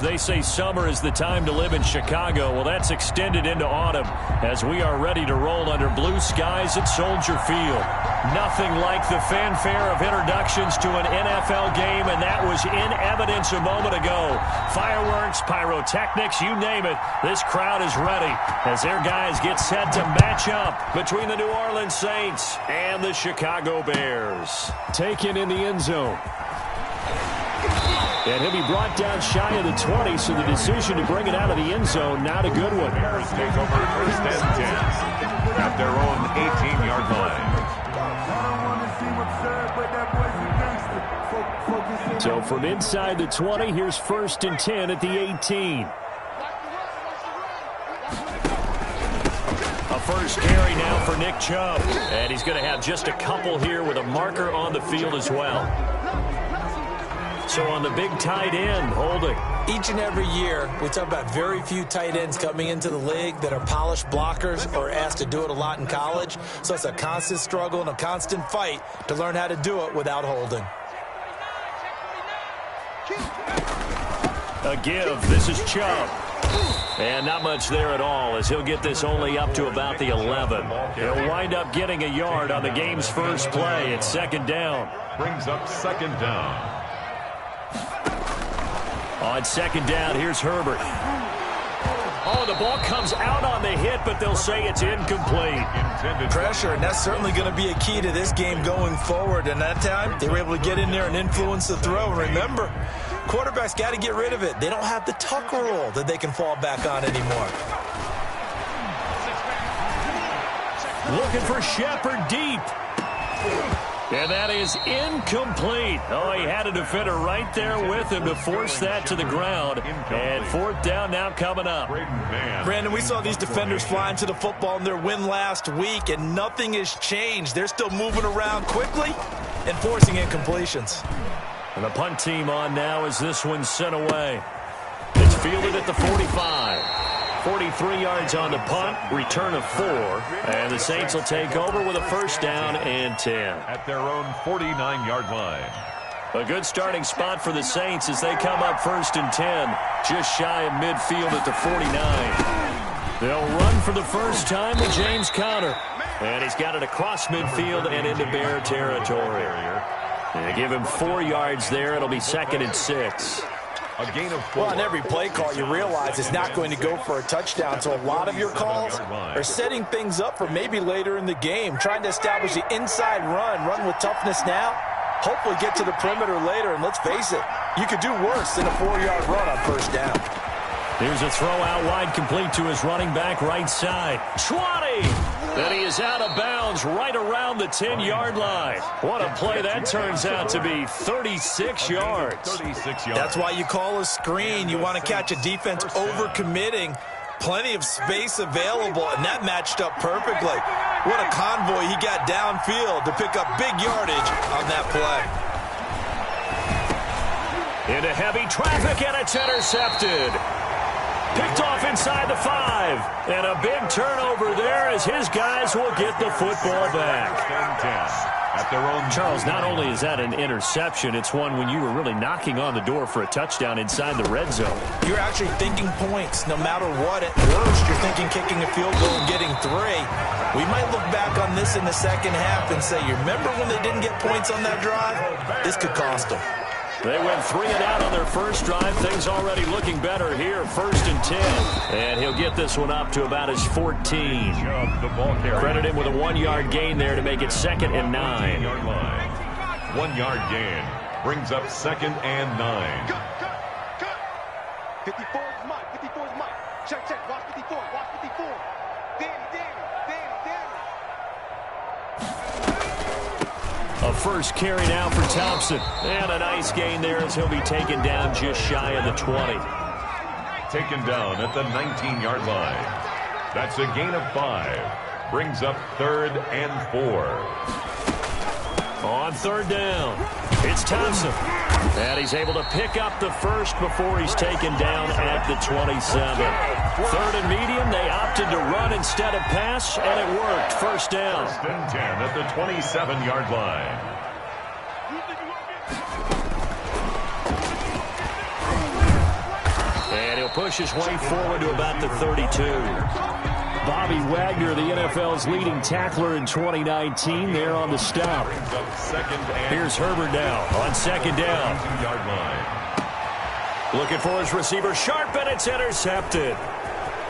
They say summer is the time to live in Chicago. Well, that's extended into autumn as we are ready to roll under blue skies at Soldier Field. Nothing like the fanfare of introductions to an NFL game, and that was in evidence a moment ago. Fireworks, pyrotechnics, you name it. This crowd is ready as their guys get set to match up between the New Orleans Saints and the Chicago Bears. Taken in the end zone. And he'll be brought down shy of the 20, so the decision to bring it out of the end zone, not a good one. Bears take over first and 10 at their own 18-yard line. So from inside the 20, here's first and 10 at the 18. A first carry now for Nick Chubb. And he's going to have just a couple here with a marker on the field as well. So on the big tight end, holding. Each and every year, we talk about very few tight ends coming into the league that are polished blockers or asked to do it a lot in college. So it's a constant struggle and a constant fight to learn how to do it without holding. A give. This is Chubb. And not much there at all as he'll get this only up to about the 11. He'll wind up getting a yard on the game's first play. It's second down. Brings up second down. On second down, here's Herbert. Oh, the ball comes out on the hit, but they'll say it's incomplete. Pressure, and that's certainly going to be a key to this game going forward. And that time, they were able to get in there and influence the throw. And remember, quarterbacks got to get rid of it. They don't have the tuck rule that they can fall back on anymore. Looking for Shepard deep. And that is incomplete. Oh, he had a defender right there with him to force that to the ground. And fourth down now coming up. Brandon, we saw these defenders flying to the football in their win last week, and nothing has changed. They're still moving around quickly and forcing incompletions. And the punt team on now as this one's sent away. It's fielded at the 45. 43 yards on the punt, return of 4, and the Saints will take over with a first down and 10. At their own 49-yard line. A good starting spot for the Saints as they come up first and 10, just shy of midfield at the 49. They'll run for the first time with James Conner, and he's got it across midfield and into Bear territory. They give him 4 yards there. It'll be second and 6. A gain of 4. Well, on every play call, you realize it's not going to go for a touchdown. So a lot of your calls are setting things up for maybe later in the game, trying to establish the inside run with toughness now, hopefully get to the perimeter later. And let's face it, you could do worse than a 4-yard run on first down. Here's a throw out wide, complete to his running back right side. 20! And he is out of bounds right around the 10-yard line. What a play that turns out to be, 36 yards. 36 yards. That's why you call a screen. You want to catch a defense overcommitting. Plenty of space available, and that matched up perfectly. What a convoy he got downfield to pick up big yardage on that play. Into heavy traffic, and it's intercepted. Picked off inside the 5. And a big turnover there as his guys will get the football back. At their own Charles, not only is that an interception, it's one when you were really knocking on the door for a touchdown inside the red zone. You're actually thinking points no matter what. At worst, you're thinking kicking a field goal and getting 3. We might look back on this in the second half and say, you remember when they didn't get points on that drive? This could cost them. They went 3 and out on their first drive. Things already looking better here. First and 10. And he'll get this one up to about his 14. Credit him with a 1-yard gain there to make it second and 9. 1-yard gain brings up second and 9. 54 is Mike. 54 is Mike. Check. Watch 54. Watch 54. Danny. A first carry now for Thompson. And a nice gain there as he'll be taken down just shy of the 20. Taken down at the 19-yard line. That's a gain of 5. Brings up third and 4. On third down, it's Thompson. And he's able to pick up the first before he's taken down at the 27. Third and medium, they opted to run instead of pass, and it worked. First down. First and 10 at the 27-yard line. push his way forward to about the 32. Bobby Wagner, the NFL's leading tackler in 2019, there on the stop. Here's Herbert now on second down. Looking for his receiver, sharp, and it's intercepted.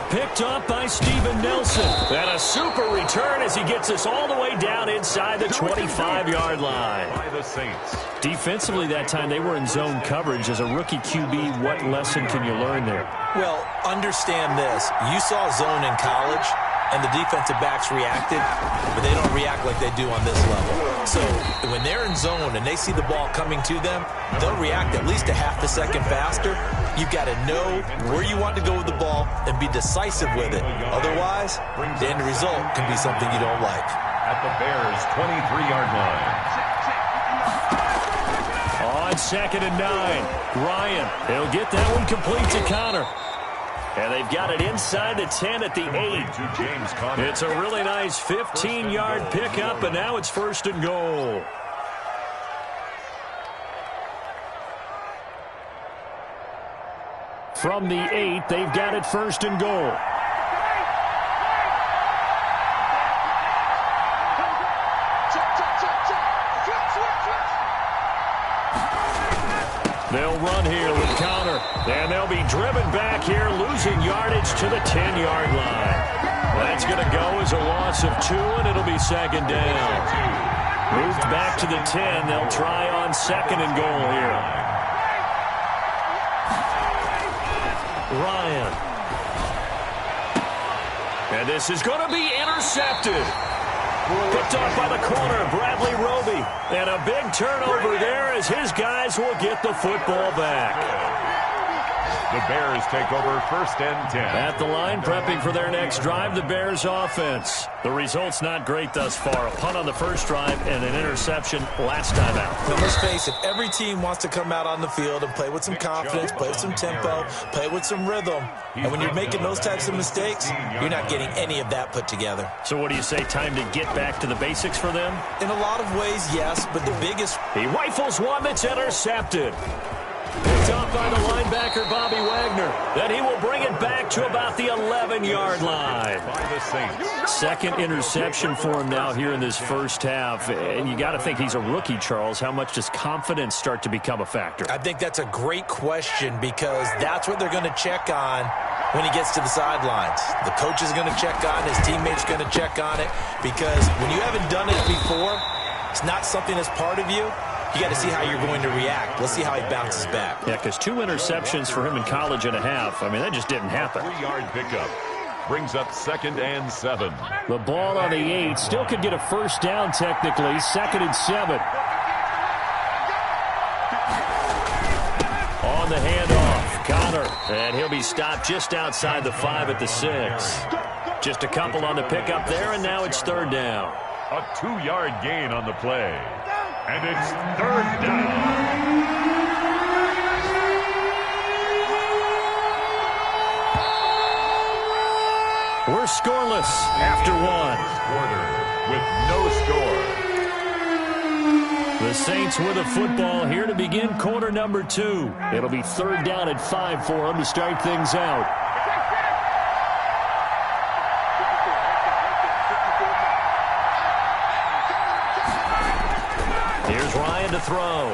Picked up by Steven Nelson. And a super return as he gets us all the way down inside the 25-yard line. By the Saints. Defensively that time, they were in zone coverage. As a rookie QB, what lesson can you learn there? Well, understand this. You saw zone in college, and the defensive backs reacted, but they don't react like they do on this level. So when they're in zone and they see the ball coming to them, they'll react at least a half a second faster. You've got to know where you want to go with the ball and be decisive with it. Otherwise, the end result can be something you don't like. At the Bears' 23-yard line. On second and 9, Ryan, he'll get that one complete to Connor. And they've got it inside the 10 at the 8. It's a really nice 15-yard pickup, and now it's first and goal. From the 8, they've got it first and goal. They'll run here with Connor, and they'll be driven back here, losing yardage to the 10-yard line. That's going to go as a loss of 2, and it'll be second down. Moved back to the 10. They'll try on second and goal here. Ryan. And this is going to be intercepted. Picked off by the corner, Bradley Roby. And a big turnover there as his guys will get the football back. The Bears take over first and 10. At the line, prepping for their next drive, the Bears offense. The result's not great thus far. A punt on the first drive and an interception last time out. Now, let's face it, every team wants to come out on the field and play with some confidence, play with some tempo, play with some rhythm. And when you're making those types of mistakes, you're not getting any of that put together. So what do you say, time to get back to the basics for them? In a lot of ways, yes, but the biggest... He rifles one that's intercepted. Picked off by the linebacker, Bobby Wagner. Then he will bring it back to about the 11-yard line. By the Saints. Second interception for him now here in this first half. And you got to think he's a rookie, Charles. How much does confidence start to become a factor? I think that's a great question because that's what they're going to check on when he gets to the sidelines. The coach is going to check on it. His teammates are going to check on it because when you haven't done it before, it's not something that's part of you. You got to see how you're going to react. Let's see how he bounces back. Yeah, because 2 interceptions for him in college and a half. I mean, that just didn't happen. 3-yard pickup. Brings up second and 7. The ball on the 8. Still could get a first down technically. Second and 7. On the handoff, Connor. And he'll be stopped just outside the 5 at the 6. Just a couple on the pickup there, and now it's third down. A 2-yard gain on the play. And it's third down. We're scoreless after 1. Quarter with no score. The Saints with a football here to begin quarter number 2. It'll be third down at 5 for them to start things out. Here's Ryan to throw.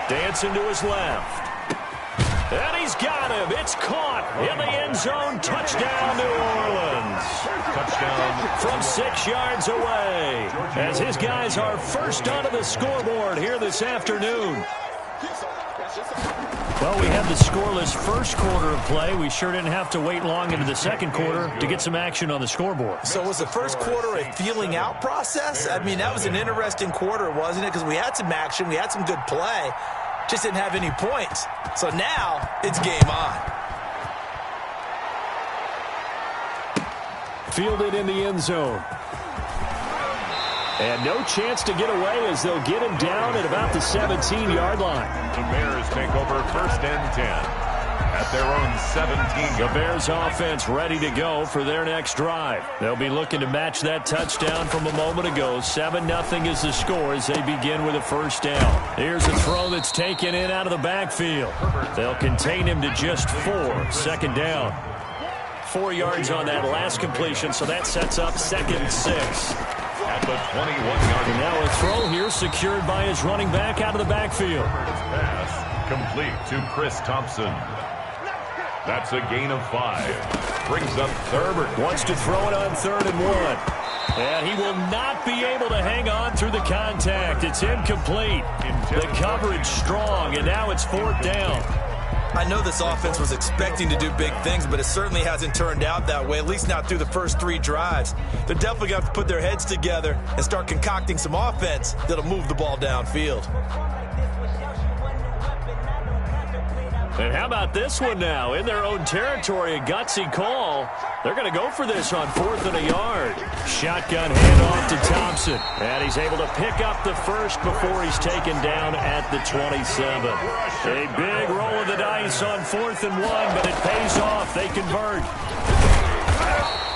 Dancing to his left. And he's got him. It's caught in the end zone. Touchdown, New Orleans. Touchdown from 6 yards away. As his guys are first onto the scoreboard here this afternoon. Well, we had the scoreless first quarter of play. We sure didn't have to wait long into the second quarter to get some action on the scoreboard. So was the first quarter a feeling out process? I mean, that was an interesting quarter, wasn't it? Because we had some action, we had some good play, just didn't have any points. So now it's game on. Fielded in the end zone. And no chance to get away as they'll get him down at about the 17-yard line. The Bears take over first and 10. at their own 17. The Bears offense ready to go for their next drive. They'll be looking to match that touchdown from a moment ago. 7-0 is the score as they begin with a first down. Here's a throw that's taken in out of the backfield. They'll contain him to just 4. Second down. 4 yards on that last completion, so that sets up 2nd and 6. At the 21-yard And now a throw here secured by his running back out of the backfield. pass complete to Chris Thompson. That's a gain of 5. Brings up Herbert wants to throw it on 3rd and 1. And he will not be able to hang on through the contact. It's incomplete. The coverage strong, and now it's 4th down. I know this offense was expecting to do big things, but it certainly hasn't turned out that way, at least not through the first 3 drives. They're definitely going to have to put their heads together and start concocting some offense that'll move the ball downfield. And how about this one now? In their own territory, a gutsy call. They're going to go for this on 4th and a yard. Shotgun handoff to Thompson. And he's able to pick up the first before he's taken down at the 27. A big roll of the dice on 4th and 1, but it pays off. They convert.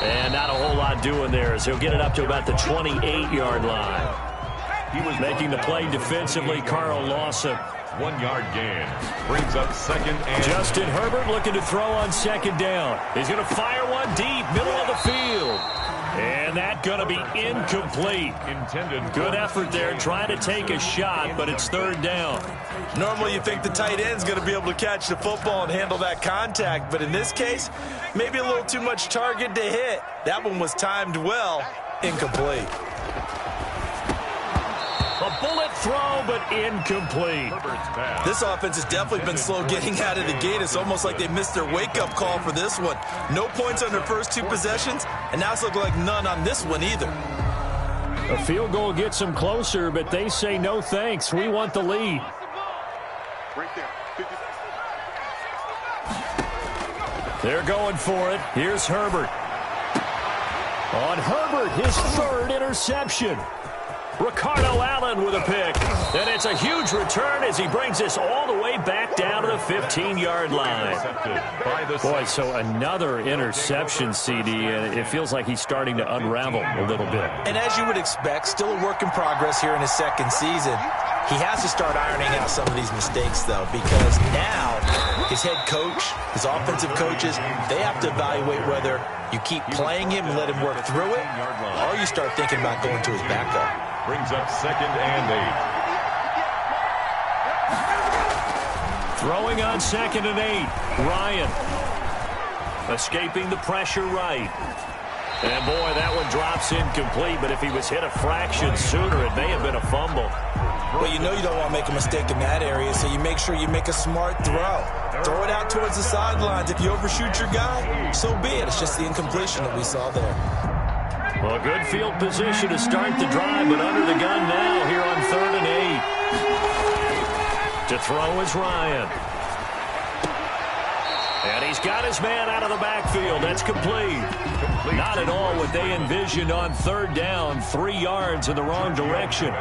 And not a whole lot doing there as he'll get it up to about the 28-yard line. He was making the play defensively, Carl Lawson. 1-yard gain. Brings up 2nd and... Justin Herbert looking to throw on 2nd down. He's going to fire one deep, middle of the field. And that going to be incomplete. Intended. Good effort there, trying to take a shot, but it's 3rd down. Normally you think the tight end's going to be able to catch the football and handle that contact, but in this case, maybe a little too much target to hit. That one was timed well. Incomplete. A bullet throw, but incomplete. This offense has definitely been slow getting out of the gate. It's almost like they missed their wake-up call for this one. No points on their first 2 possessions, and now it's looking like none on this one either. A field goal gets them closer, but they say no thanks. We want the lead. They're going for it. Here's Herbert. On Herbert, his 3rd interception. Ricardo Allen with a pick. And it's a huge return as he brings this all the way back down to the 15-yard line. Boy, so another interception, CD, and it feels like he's starting to unravel a little bit. And as you would expect, still a work in progress here in his 2nd season. He has to start ironing out some of these mistakes, though, because now his head coach, his offensive coaches, they have to evaluate whether you keep playing him and let him work through it, or you start thinking about going to his backup. Brings up 2nd and 8. Throwing on 2nd and 8. Ryan. Escaping the pressure right. And boy, that one drops incomplete, but if he was hit a fraction sooner, it may have been a fumble. Well, you know you don't want to make a mistake in that area, so you make sure you make a smart throw. Throw it out towards the sidelines. If you overshoot your guy, so be it. It's just the incompletion that we saw there. Well, good field position to start the drive, but under the gun now here on 3rd and 8. To throw is Ryan. And he's got his man out of the backfield. That's complete. Not at all what they envisioned on 3rd down. 3 yards in the wrong direction.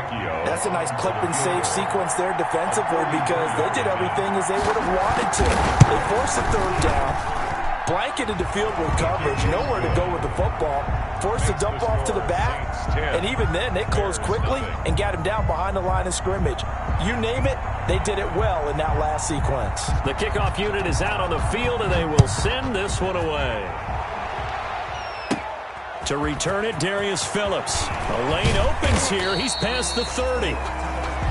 That's a nice clip and save sequence there defensively because they did everything as they would have wanted to. They forced the 3rd down. Blanketed the field with coverage, nowhere to go with the football, forced to dump off to the back, and even then they closed quickly and got him down behind the line of scrimmage. You name it, they did it well in that last sequence. The kickoff unit is out on the field, and they will send this one away. To return it, Darius Phillips. A lane opens here. He's past the 30.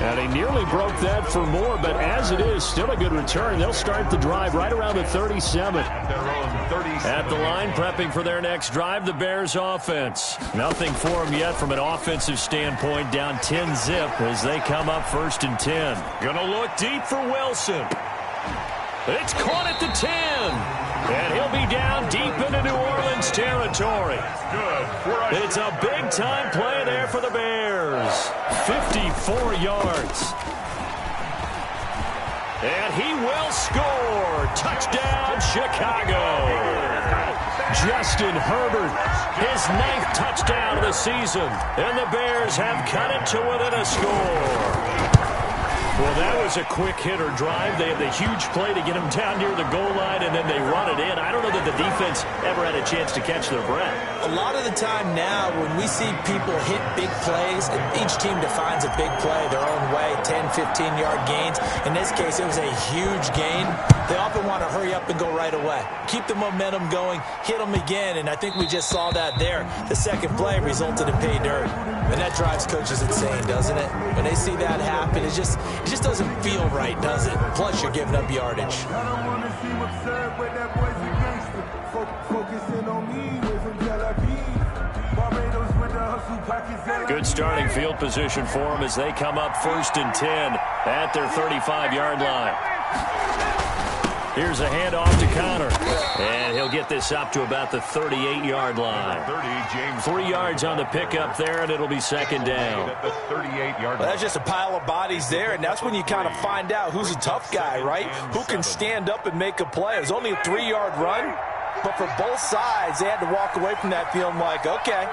And he nearly broke that for more, but as it is, still a good return. They'll start the drive right around the 37. At the line, prepping for their next drive, the Bears offense. Nothing for them yet from an offensive standpoint, down 10-zip as they come up 1st and 10. Gonna look deep for Wilson. It's caught at the 10. And he'll be down deep into New Orleans territory. It's a big-time play there for the Bears. 54 yards. And he will score. Touchdown, Chicago. Justin Herbert, his 9th touchdown of the season. And the Bears have cut it to within a score. Well, that was a quick hitter drive. They had the huge play to get him down near the goal line, and then they run it in. I don't know that the defense ever had a chance to catch their breath. A lot of the time now, when we see people hit big plays, and each team defines a big play their own way, 10, 15-yard gains. In this case, it was a huge gain. They often want to hurry up and go right away. Keep the momentum going, hit them again, and I think we just saw that there. The second play resulted in pay dirt. And that drives coaches insane, doesn't it? When they see that happen, it just doesn't feel right, does it? Plus, you're giving up yardage. Good starting field position for them as they come up 1st and 10 at their 35-yard line. Here's a handoff to Connor. And he'll get this up to about the 38-yard line. 3 yards on the pickup there, and it'll be 2nd down. Well, that's just a pile of bodies there, and that's when you kind of find out who's a tough guy, right? Who can stand up and make a play. It was only a 3-yard run, but for both sides, they had to walk away from that feeling like, okay,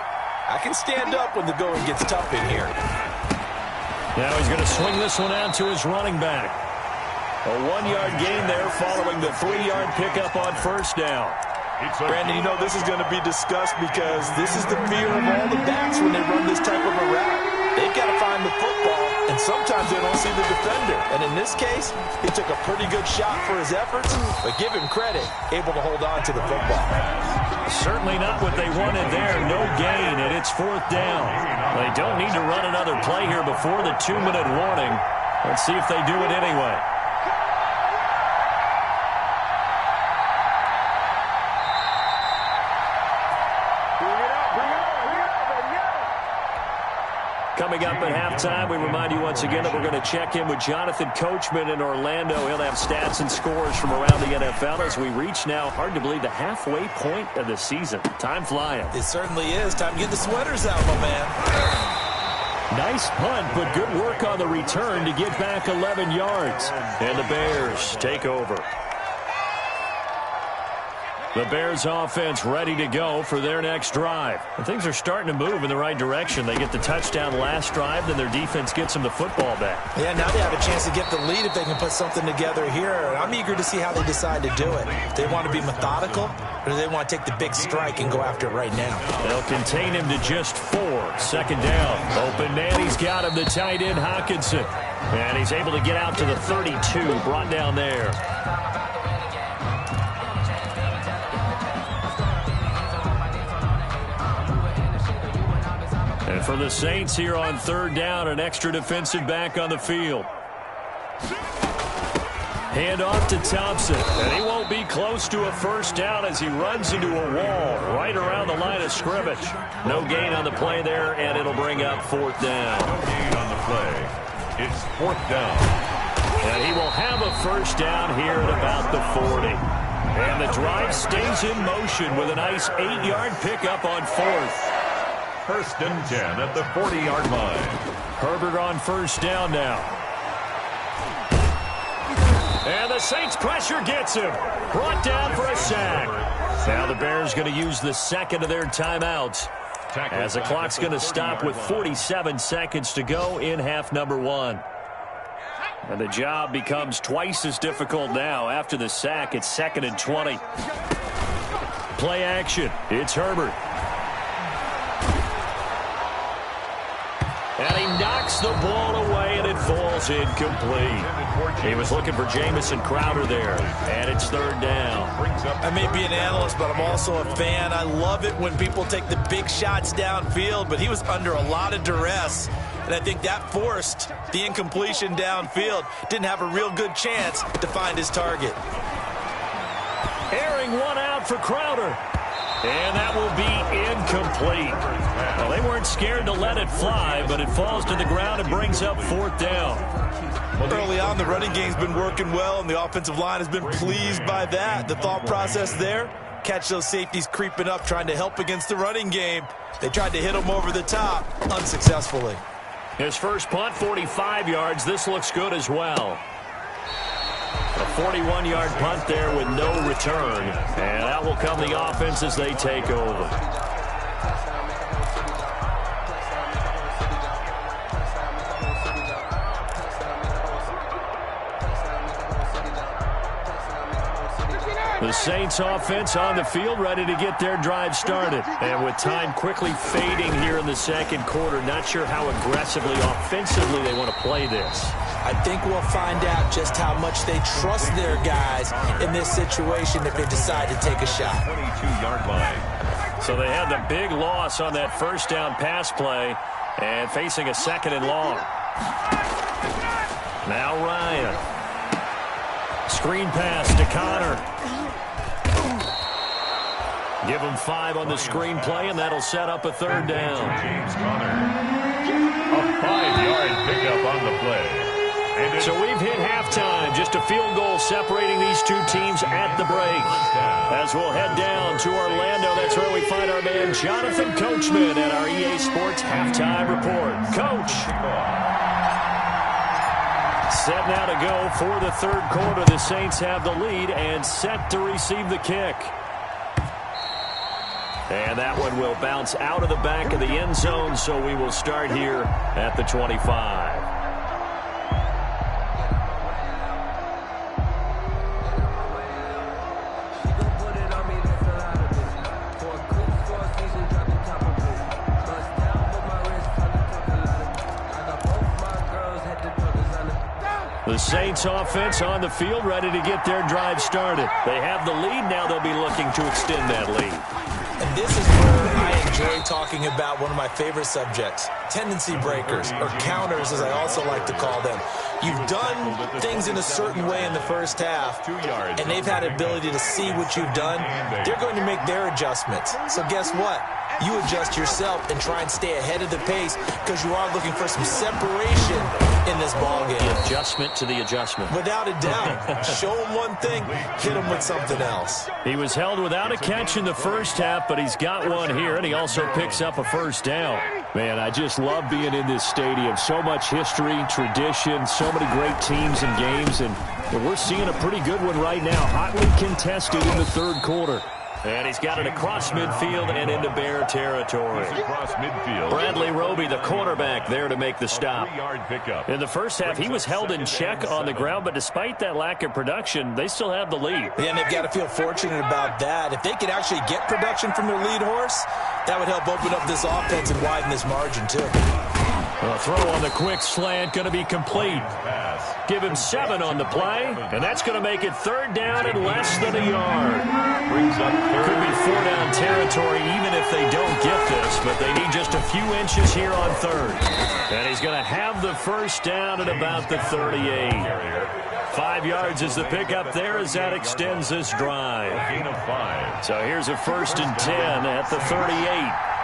I can stand up when the going gets tough in here. Now he's going to swing this one out to his running back. A 1-yard gain there following the 3-yard pickup on 1st down. Brandon, you know this is going to be discussed because this is the fear of all the backs when they run this type of a route. They've got to find the football, and sometimes they don't see the defender. And in this case, he took a pretty good shot for his efforts, but give him credit, able to hold on to the football. Certainly not what they wanted there. No gain, and it's 4th down. They don't need to run another play here before the 2-minute warning. Let's see if they do it anyway. Coming up at halftime, we remind you once again that we're going to check in with Jonathan Coachman in Orlando. He'll have stats and scores from around the NFL as we reach now, hard to believe, the halfway point of the season. Time flying. It certainly is. Time to get the sweaters out, my man. Nice punt, but good work on the return to get back 11 yards. And the Bears take over. The Bears offense ready to go for their next drive. And things are starting to move in the right direction. They get the touchdown last drive, then their defense gets them the football back. Yeah, now they have a chance to get the lead if they can put something together here. I'm eager to see how they decide to do it. They want to be methodical, or do they want to take the big strike and go after it right now? They'll contain him to just 4. 2nd down. Open man, he's got him, the tight end Hawkinson. And he's able to get out to the 32, brought down there. And for the Saints here on 3rd down, an extra defensive back on the field. Hand off to Thompson, and he won't be close to a 1st down as he runs into a wall right around the line of scrimmage. No gain on the play there, and it'll bring up 4th down. No gain on the play. It's 4th down. And he will have a 1st down here at about the 40. And the drive stays in motion with a nice 8-yard pickup on 4th. 1st and 10 at the 40-yard line. Herbert on 1st down now. And the Saints pressure gets him. Brought down for a sack. Now the Bears going to use the 2nd of their timeouts as the clock's going to stop with 47 seconds to go in half number 1. And the job becomes twice as difficult now. After the sack, it's 2nd and 20. Play action. It's Herbert. And he knocks the ball away, and it falls incomplete. He was looking for Jamison Crowder there, and it's 3rd down. I may be an analyst, but I'm also a fan. I love it when people take the big shots downfield, but he was under a lot of duress, and I think that forced the incompletion downfield. Didn't have a real good chance to find his target. Airing one out for Crowder. And that will be incomplete. Well, they weren't scared to let it fly, but it falls to the ground and brings up 4th down. Early on, the running game's been working well, and the offensive line has been pleased by that. The thought process there, catch those safeties creeping up, trying to help against the running game. They tried to hit them over the top, unsuccessfully. His first punt, 45 yards. This looks good as well. A 41-yard punt there with no return. And that will come the offense as they take over. The Saints offense on the field, ready to get their drive started. And with time quickly fading here in the second quarter, not sure how aggressively, offensively they want to play this. I think we'll find out just how much they trust their guys in this situation if they decide to take a shot. 22-yard line. So they had the big loss on that first down pass play and facing a second and long. Now Ryan. Screen pass to Connor. Give him 5 on the screen play, and that'll set up a third down. James Conner. A 5-yard pickup on the play. So we've hit halftime. Just a field goal separating these two teams at the break. As we'll head down to Orlando, that's where we find our man Jonathan Coachman at our EA Sports Halftime Report. Coach. Set now to go for the third quarter. The Saints have the lead and set to receive the kick. And that one will bounce out of the back of the end zone, so we will start here at the 25. The Saints offense on the field, ready to get their drive started. They have the lead. Now they'll be looking to extend that lead. And this is where I enjoy talking about one of my favorite subjects, tendency breakers, or counters as I also like to call them. You've done things in a certain way in the first half, and they've had ability to see what you've done. They're going to make their adjustments. So guess what? You adjust yourself and try and stay ahead of the pace because you are looking for some separation in this ballgame. The adjustment to the adjustment. Without a doubt. Show him one thing, hit him with something else. He was held without a catch in the first half, but he's got one here, and he also picks up a first down. Man, I just love being in this stadium. So much history, tradition, so many great teams and games, and we're seeing a pretty good one right now. Hotly contested in the third quarter. And he's got it across midfield and into Bear territory. Across midfield. Bradley Roby, the cornerback, there to make the stop. 3-yard pickup. In the first half, he was held in check on the ground, but despite that lack of production, they still have the lead. Yeah, and they've got to feel fortunate about that. If they could actually get production from their lead horse, that would help open up this offense and widen this margin, too. A throw on the quick slant, going to be complete. Give him 7 on the play, and that's going to make it third down and less than a yard. Brings up third. Could be 4-down territory even if they don't get this, but they need just a few inches here on third. And he's going to have the first down at about the 38. 5 yards is the pickup there as that extends this drive. Gain of 5. So here's a 1st and 10 at the 38.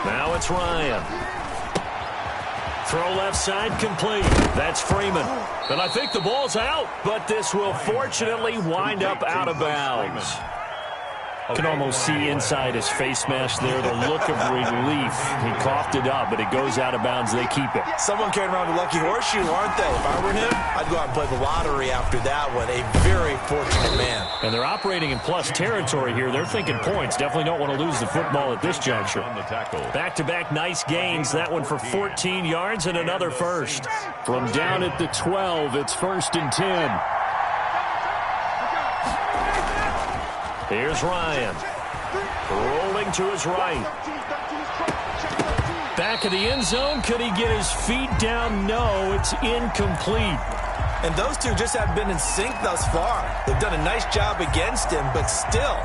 Now it's Ryan. Throw left side complete. That's Freeman. And I think the ball's out, but this will fortunately wind up out of bounds. Can almost see inside his face mask there the look of relief. He coughed it up, but it goes out of bounds. They keep it. Someone carrying around a lucky horseshoe, aren't they? If I were him, I'd go out and play the lottery after that one. A very fortunate man. And they're operating in plus territory here. They're thinking points. Definitely don't want to lose the football at this juncture. Back-to-back nice gains. That one for 14 yards and another first. From down at the 12, it's 1st and 10. Here's Ryan. Rolling to his right. Back of the end zone. Could he get his feet down? No, it's incomplete. And those two just have been in sync thus far. They've done a nice job against him, but still,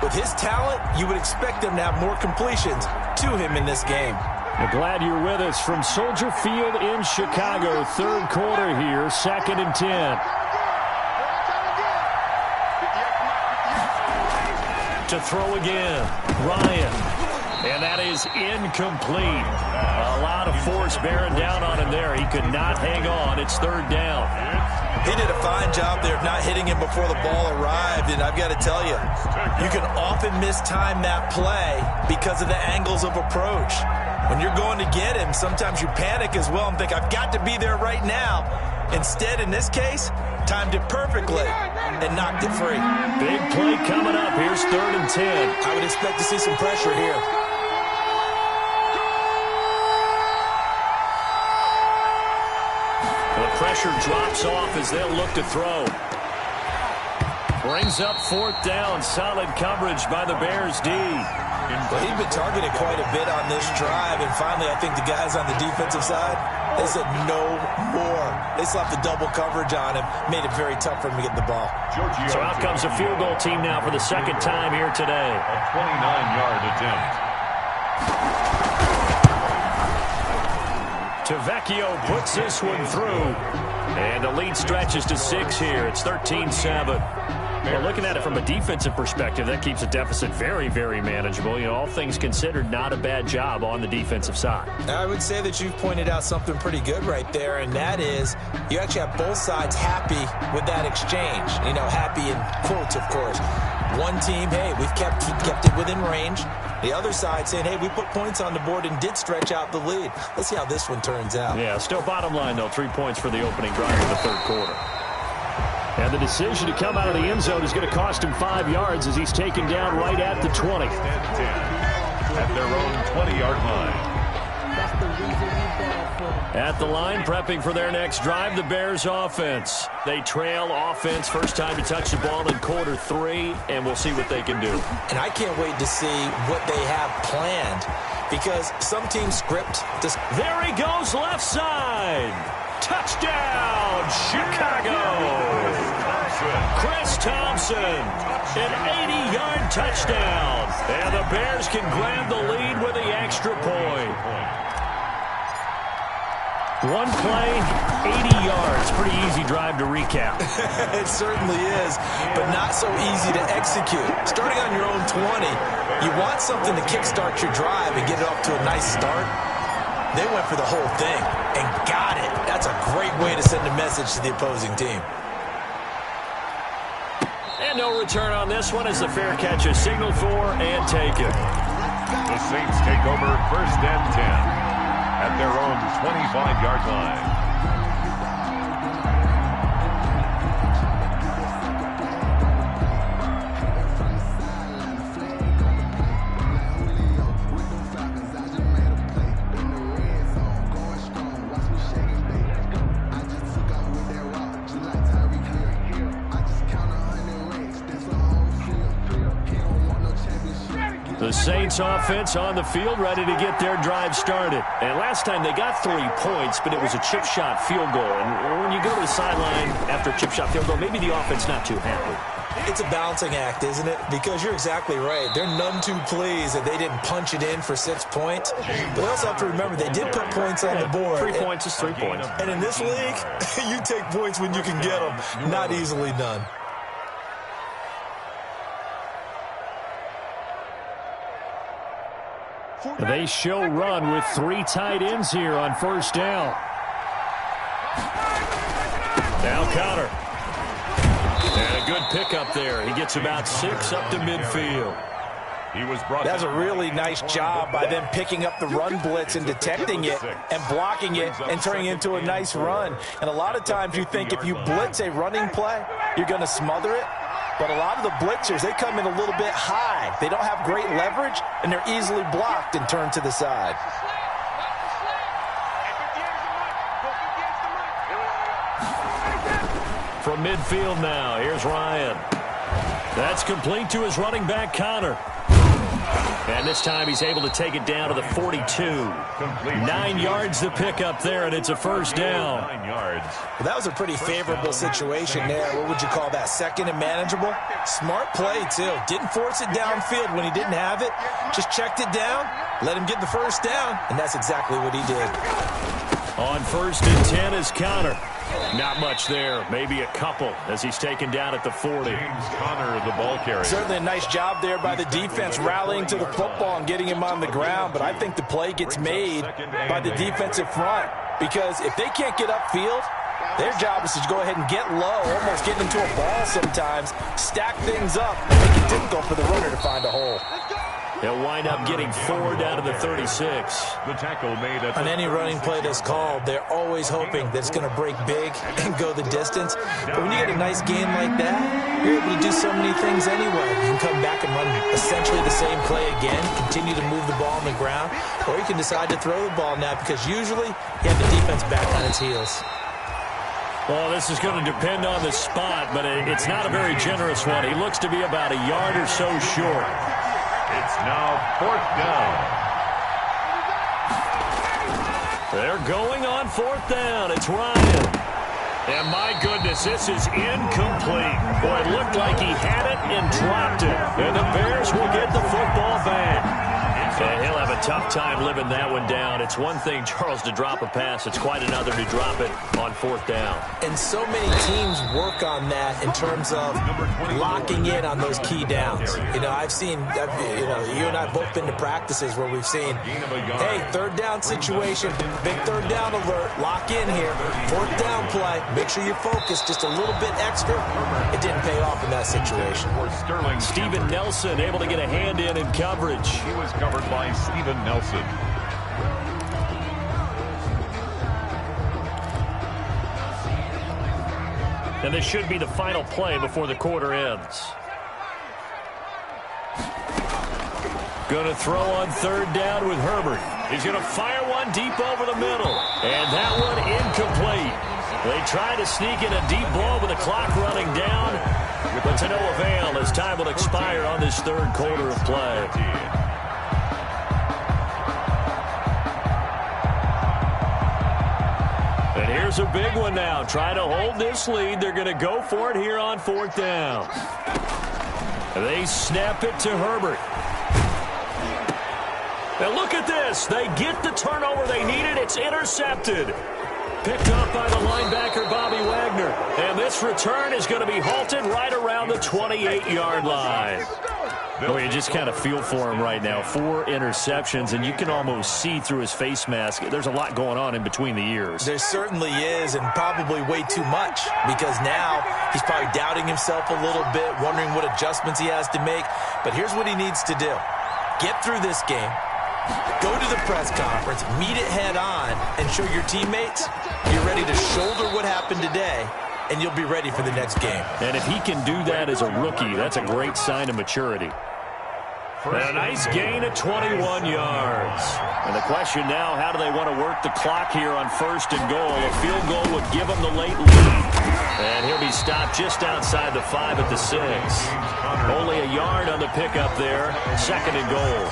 with his talent, you would expect them to have more completions to him in this game. We're glad you're with us from Soldier Field in Chicago. Third quarter here, 2nd and 10. To throw again, Ryan. And that is incomplete. A lot of force bearing down on him there. He could not hang on. It's third down. He did a fine job there of not hitting him before the ball arrived. And I've got to tell you, you can often mistime that play because of the angles of approach. When you're going to get him, sometimes you panic as well and think, I've got to be there right now. Instead, in this case, timed it perfectly and knocked it free. Big play coming up. Here's 3rd and 10. I would expect to see some pressure here. The pressure drops off as they'll look to throw. Brings up 4th down. Solid coverage by the Bears D. Well, he'd been targeted quite a bit on this drive, and finally I think the guys on the defensive side, they said no more. They slapped the double coverage on him, made it very tough for him to get the ball. So out comes a field goal team now for the second time here today. A 29-yard attempt. Tavecchio puts this one through. And the lead stretches to 6 here. It's 13-7. Well, looking at it from a defensive perspective, that keeps the deficit very, very manageable. You know, all things considered, not a bad job on the defensive side. I would say that you've pointed out something pretty good right there, and that is you actually have both sides happy with that exchange. You know, happy in quotes, of course. One team, hey, we've kept it within range. The other side saying, hey, we put points on the board and did stretch out the lead. Let's see how this one turns out. Yeah, still bottom line, though, 3 points for the opening drive of the third quarter. And the decision to come out of the end zone is going to cost him 5 yards as he's taken down right at the 20. At their own 20-yard line. At the line, prepping for their next drive, the Bears offense. They trail offense, first time to touch the ball in quarter 3, and we'll see what they can do. And I can't wait to see what they have planned, because some teams script this. There he goes, left side. Touchdown, Chicago. Chris Thompson, an 80-yard touchdown. And the Bears can grab the lead with the extra point. One play, 80 yards. Pretty easy drive to recap. It certainly is, but not so easy to execute. Starting on your own 20, you want something to kickstart your drive and get it off to a nice start. They went for the whole thing and got it. That's a great way to send a message to the opposing team. And no return on this one as the fair catch is signaled for and taken. The Saints take over 1st and 10 at their own 25-yard line. The Saints offense on the field, ready to get their drive started. And last time they got 3 points, but it was a chip shot field goal. And when you go to the sideline after a chip shot field goal, maybe the offense not too happy. It's a balancing act, isn't it? Because you're exactly right. They're none too pleased that they didn't punch it in for 6 points. But they also have to remember they did put points on the board. 3 points is 3 points. And in this league, you take points when you can get them. Not easily done. They show run with 3 tight ends here on 1st down. Now Connor. And a good pickup there. He gets about 6 up to midfield. That's a really nice job by them picking up the run blitz and detecting it and blocking it and turning it into a nice run. And a lot of times you think if you blitz a running play, you're going to smother it. But a lot of the blitzers, they come in a little bit high. They don't have great leverage, and they're easily blocked and turned to the side. From midfield now, here's Ryan. That's complete to his running back, Connor. And this time he's able to take it down to the 42. 9 yards to pick up there, and it's a 1st down. 9 yards. Well, that was a pretty favorable situation there. What would you call that? Second and manageable? Smart play, too. Didn't force it downfield when he didn't have it. Just checked it down, let him get the 1st down, and that's exactly what he did. On 1st and 10 is Connor. Not much there, maybe a couple as he's taken down at the 40. James Conner, the ball carrier. Certainly a nice job there by the defense rallying to the football and getting him on the ground, but I think the play gets made by the defensive front because if they can't get upfield, their job is to go ahead and get low, almost get into a ball sometimes, stack things up, and make it difficult for the runner to find a hole. They'll wind up getting 4 down to the 36. The tackle made on any running play that's called, they're always hoping that it's going to break big and go the distance. But when you get a nice gain like that, you're able to do so many things anyway. You can come back and run essentially the same play again, continue to move the ball on the ground, or you can decide to throw the ball now because usually you have the defense back on its heels. Well, this is going to depend on the spot, but it's not a very generous one. He looks to be about a yard or so short. It's now 4th down. They're going on 4th down. It's Ryan. And my goodness, this is incomplete. Boy, it looked like he had it and dropped it. And the Bears will get the football back. And he'll have a tough time living that one down. It's one thing, Charles, to drop a pass. It's quite another to drop it on 4th down. And so many teams work on that in terms of locking in on those key downs. You know, I've seen, you and I have both been to practices where we've seen, hey, 3rd down situation, big 3rd down alert, lock in here, 4th down play, make sure you focus just a little bit extra. It didn't pay off in that situation. Steven Nelson able to get a hand in coverage. He was covered by Steven Nelson. And this should be the final play before the quarter ends. Going to throw on 3rd down with Herbert. He's going to fire one deep over the middle. And that one incomplete. They try to sneak in a deep ball with the clock running down. But to no avail as time will expire on this 3rd quarter of play. And here's a big one now. Try to hold this lead. They're going to go for it here on 4th down. They snap it to Herbert. And look at this. They get the turnover they needed. It's intercepted. Picked up by the linebacker, Bobby Wagner. And this return is going to be halted right around the 28-yard line. Well, you just kind of feel for him right now. 4 interceptions, and you can almost see through his face mask. There's a lot going on in between the ears. There certainly is, and probably way too much, because now he's probably doubting himself a little bit, wondering what adjustments he has to make. But here's what he needs to do. Get through this game. Go to the press conference, meet it head on, and show your teammates you're ready to shoulder what happened today, and you'll be ready for the next game. And if he can do that as a rookie, that's a great sign of maturity. And a nice gain of 21 yards. And the question now, how do they want to work the clock here on 1st and goal? A field goal would give them the late lead. And he'll be stopped just outside the 5 at the 6. Only a yard on the pickup there. 2nd and goal.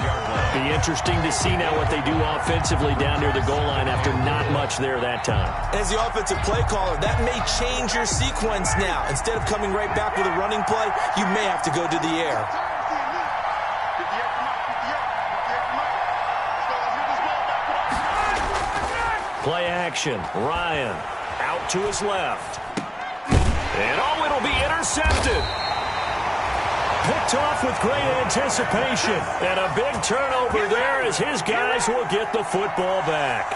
Be interesting to see now what they do offensively down near the goal line after not much there that time. As the offensive play caller, that may change your sequence now. Instead of coming right back with a running play, you may have to go to the air. Play action. Ryan out to his left. And oh, it'll be intercepted. Picked off with great anticipation. And a big turnover there as his guys will get the football back.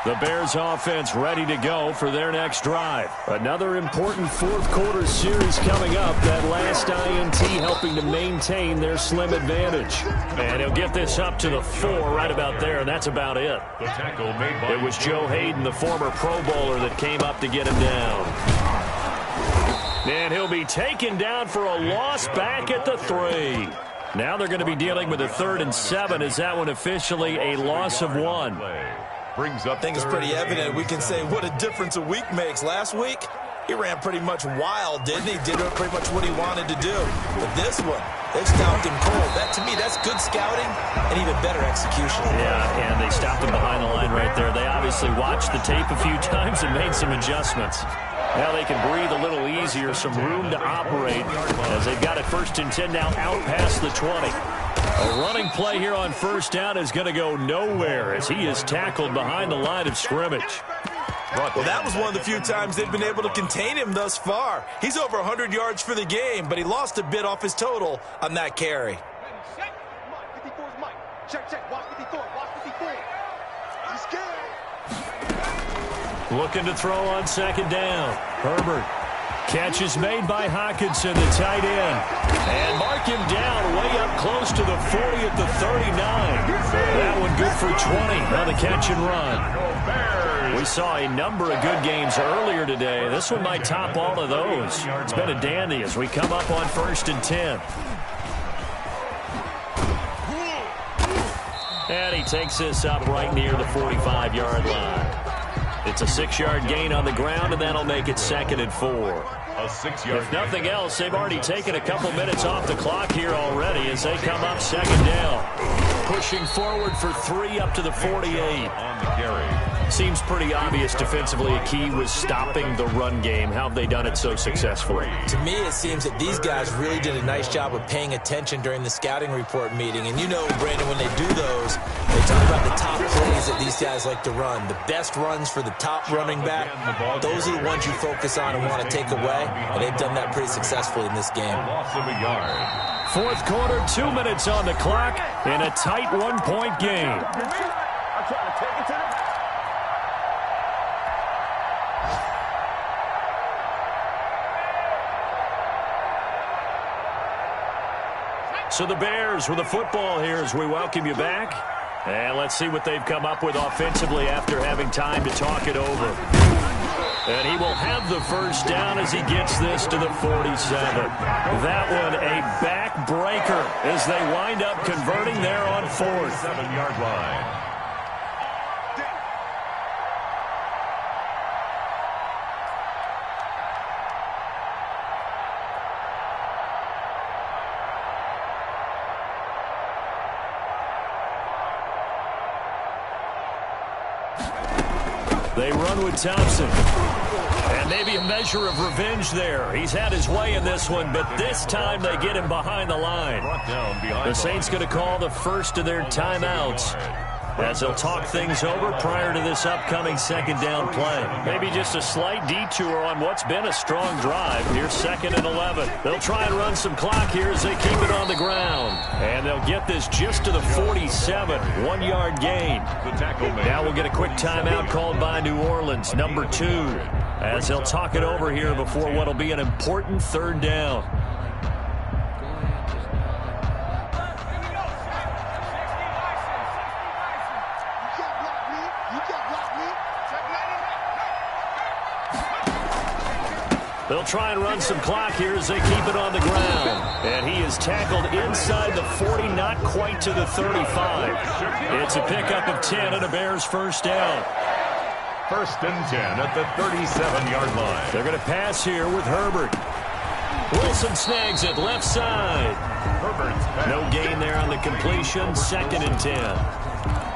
The Bears offense ready to go for their next drive. Another important 4th quarter series coming up. That last INT helping to maintain their slim advantage. And he'll get this up to the 4 right about there, and that's about it. The tackle made by it was Joe Hayden, the former Pro Bowler, that came up to get him down. And he'll be taken down for a loss back at the 3. Now they're going to be dealing with a 3rd and 7. Is that one officially a loss of 1? Brings up I think it's pretty evident. We can say what a difference a week makes. Last week, he ran pretty much wild, didn't he? Did pretty much what he wanted to do. But this one, they stopped him cold. That, to me, that's good scouting and even better execution. Yeah, and they stopped him behind the line right there. They obviously watched the tape a few times and made some adjustments. Now they can breathe a little easier, some room to operate as they've got it 1st and 10 now out past the 20. A running play here on 1st down is going to go nowhere as he is tackled behind the line of scrimmage. Well, that was one of the few times they've been able to contain him thus far. He's over 100 yards for the game, but he lost a bit off his total on that carry. Looking to throw on 2nd down. Herbert. Catch is made by Hockenson, the tight end. And mark him down way up close to the 40 at the 39. That one good for 20 on the catch and run. We saw a number of good games earlier today. This one might top all of those. It's been a dandy as we come up on 1st and 10. And he takes this up right near the 45-yard line. It's a 6-yard gain on the ground, and that'll make it 2nd and 4. A 6-yard If nothing else, they've already taken a couple minutes off the clock here already as they come up 2nd down. Pushing forward for 3 up to the 48. on the carry. Seems pretty obvious defensively a key was stopping the run game. How have they done it so successfully? To me, it seems that these guys really did a nice job of paying attention during the scouting report meeting. And you know, Brandon, when they do those, they talk about the top plays that these guys like to run. The best runs for the top running back, those are the ones you focus on and want to take away. And they've done that pretty successfully in this game. Loss of a yard. 4th quarter, 2 minutes on the clock in a tight 1-point game. So the Bears with the football here as we welcome you back. And let's see what they've come up with offensively after having time to talk it over. And he will have the first down as he gets this to the 47. That one a backbreaker as they wind up converting there on 4th. 7-yard line. They run with Thompson. And maybe a measure of revenge there. He's had his way in this one, but this time they get him behind the line. The Saints going to call the first of their timeouts as they'll talk things over prior to this upcoming 2nd down play. Maybe just a slight detour on what's been a strong drive. Here's 2nd and 11. They'll try and run some clock here as they keep it on the ground. And they'll get this just to the 47, 1-yard gain. Now we'll get a quick timeout called by New Orleans, number 2, as they'll talk it over here before what'll be an important 3rd down. They'll try and run some clock here as they keep it on the ground. And he is tackled inside the 40, not quite to the 35. It's a pickup of 10 and a Bears first down. 1st and 10 at the 37-yard line. They're going to pass here with Herbert. Wilson snags it left side. Herbert's pass. No gain there on the completion. 2nd and 10.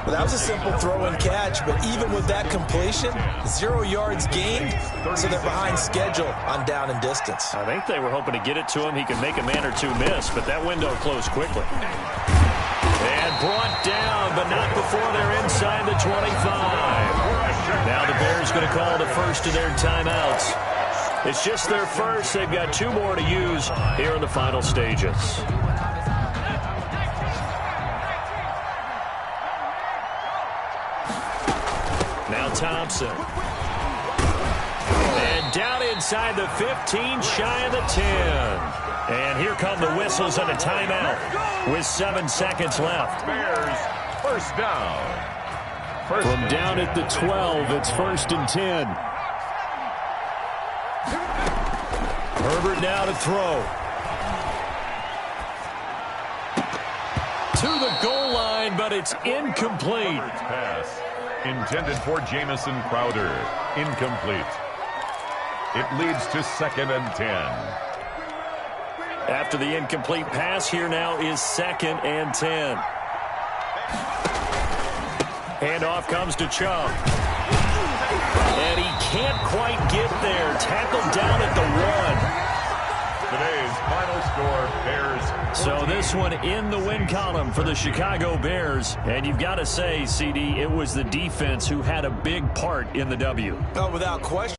Well, that was a simple throw and catch, but even with that completion, 0 yards gained, so they're behind schedule on down and distance. I think they were hoping to get it to him. He could make a man or two miss, but that window closed quickly. And brought down, but not before they're inside the 25. Now the Bears going to call the first of their timeouts. It's just their first. They've got 2 more to use here in the final stages. Now Thompson. And down inside the 15, shy of the 10. And here come the whistles and a timeout with 7 seconds left. Bears first down. From down at the 12, it's 1st and 10. Herbert now to throw. To the goal line, but it's incomplete. Pass intended for Jamison Crowder. Incomplete. It leads to 2nd and 10. After the incomplete pass, here now is 2nd and 10. Handoff comes to Chubb. And he can't quite get there. Tackled down at the 1. Today's final score, Bears. So this one in the win column for the Chicago Bears. And you've got to say, CD, it was the defense who had a big part in the W. Oh, without question.